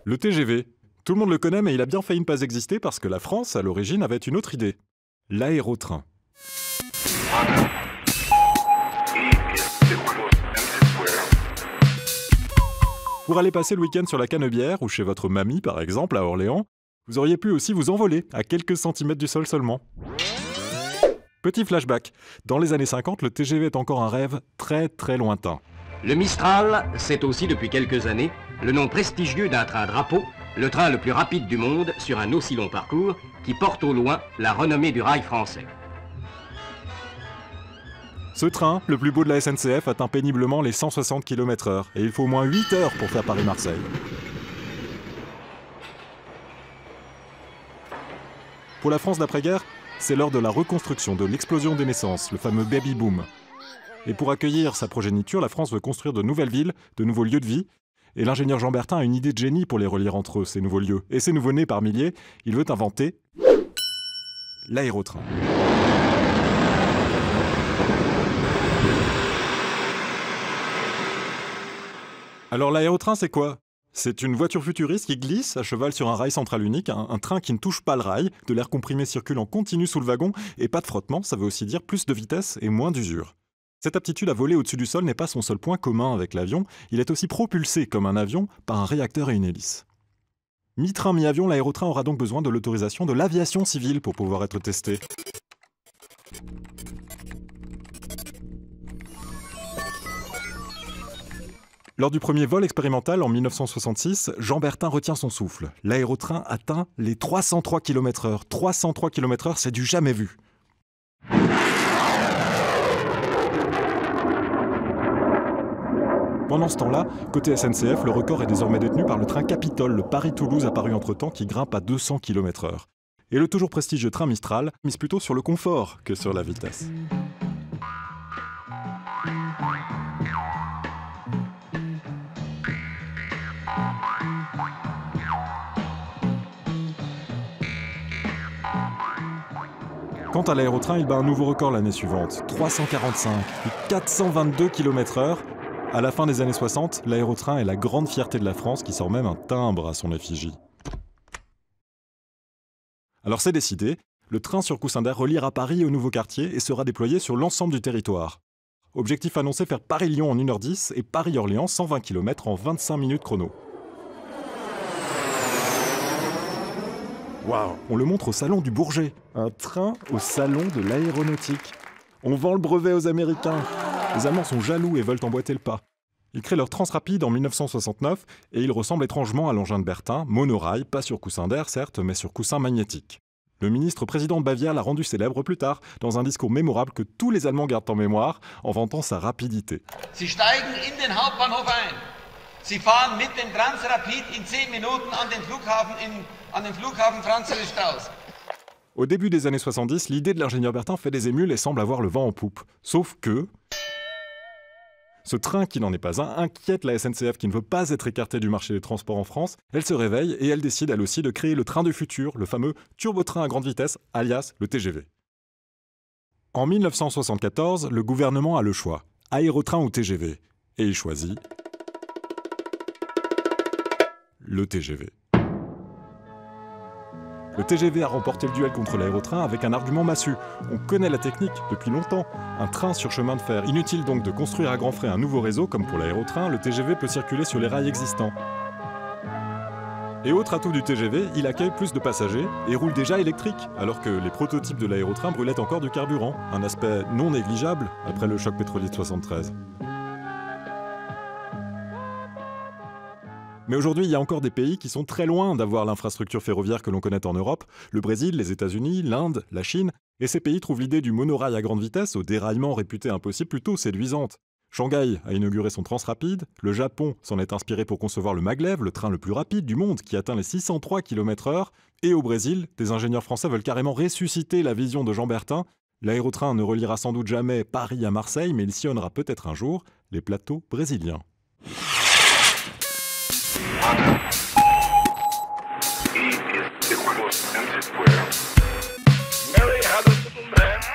Le TGV. Tout le monde le connaît, mais il a bien failli ne pas exister parce que la France, à l'origine, avait une autre idée. L'aérotrain. Pour aller passer le week-end sur la Canebière, ou chez votre mamie par exemple, à Orléans, vous auriez pu aussi vous envoler, à quelques centimètres du sol seulement. Petit flashback. Dans les années 50, le TGV est encore un rêve très très lointain. Le Mistral, c'est aussi depuis quelques années le nom prestigieux d'un train drapeau, le train le plus rapide du monde sur un aussi long parcours qui porte au loin la renommée du rail français. Ce train, le plus beau de la SNCF, atteint péniblement les 160 km/h et il faut au moins 8 heures pour faire Paris-Marseille. Pour la France d'après-guerre, c'est l'heure de la reconstruction, de l'explosion des naissances, le fameux baby-boom. Et pour accueillir sa progéniture, la France veut construire de nouvelles villes, de nouveaux lieux de vie. Et l'ingénieur Jean Bertin a une idée de génie pour les relier entre eux, ces nouveaux lieux. Et ces nouveaux-nés par milliers, il veut inventer l'aérotrain. Alors l'aérotrain, c'est quoi ? C'est une voiture futuriste qui glisse à cheval sur un rail central unique, un train qui ne touche pas le rail, de l'air comprimé circule en continu sous le wagon, et pas de frottement, ça veut aussi dire plus de vitesse et moins d'usure. Cette aptitude à voler au-dessus du sol n'est pas son seul point commun avec l'avion, il est aussi propulsé comme un avion par un réacteur et une hélice. Mi-train, mi-avion, l'aérotrain aura donc besoin de l'autorisation de l'aviation civile pour pouvoir être testé. Lors du premier vol expérimental en 1966, Jean Bertin retient son souffle. L'aérotrain atteint les 303 km/h. 303 km/h, c'est du jamais vu. Pendant ce temps-là, côté SNCF, le record est désormais détenu par le train Capitole, le Paris-Toulouse apparu entre-temps qui grimpe à 200 km/h. Et le toujours prestigieux train Mistral mise plutôt sur le confort que sur la vitesse. Quant à l'aérotrain, il bat un nouveau record l'année suivante, 345 et 422 km/h. À la fin des années 60, l'aérotrain est la grande fierté de la France qui sort même un timbre à son effigie. Alors c'est décidé, le train sur coussin d'air reliera Paris au nouveau quartier et sera déployé sur l'ensemble du territoire. Objectif annoncé, faire Paris-Lyon en 1h10 et Paris-Orléans 120 km en 25 minutes chrono. Waouh, on le montre au salon du Bourget. Un train au salon de l'aéronautique. On vend le brevet aux Américains. Les Allemands sont jaloux et veulent emboîter le pas. Ils créent leur Transrapide en 1969 et ils ressemblent étrangement à l'engin de Bertin, monorail, pas sur coussin d'air certes, mais sur coussin magnétique. Le ministre-président de Bavière l'a rendu célèbre plus tard, dans un discours mémorable que tous les Allemands gardent en mémoire, en vantant sa rapidité. Sie steigen in den Hauptbahnhof ein. Sie fahren mit dem Transrapid in 10 Minuten an den Flughafen Franz Strauß. Au début des années 70, l'idée de l'ingénieur Bertin fait des émules et semble avoir le vent en poupe. Sauf que ce train, qui n'en est pas un, inquiète la SNCF qui ne veut pas être écartée du marché des transports en France. Elle se réveille et elle décide elle aussi de créer le train du futur, le fameux turbotrain à grande vitesse, alias le TGV. En 1974, le gouvernement a le choix, aérotrain ou TGV, et il choisit le TGV. Le TGV a remporté le duel contre l'aérotrain avec un argument massu. On connaît la technique depuis longtemps. Un train sur chemin de fer. Inutile donc de construire à grands frais un nouveau réseau comme pour l'aérotrain, le TGV peut circuler sur les rails existants. Et autre atout du TGV, il accueille plus de passagers et roule déjà électrique, alors que les prototypes de l'aérotrain brûlaient encore du carburant. Un aspect non négligeable après le choc pétrolier de 73. Mais aujourd'hui, il y a encore des pays qui sont très loin d'avoir l'infrastructure ferroviaire que l'on connaît en Europe. Le Brésil, les États-Unis, l'Inde, la Chine. Et ces pays trouvent l'idée du monorail à grande vitesse, au déraillement réputé impossible, plutôt séduisante. Shanghai a inauguré son Transrapide, le Japon s'en est inspiré pour concevoir le Maglev, le train le plus rapide du monde qui atteint les 603 km/h. Et au Brésil, des ingénieurs français veulent carrément ressusciter la vision de Jean Bertin. L'aérotrain ne reliera sans doute jamais Paris à Marseille, mais il sillonnera peut-être un jour les plateaux brésiliens. Mary had a little lamb.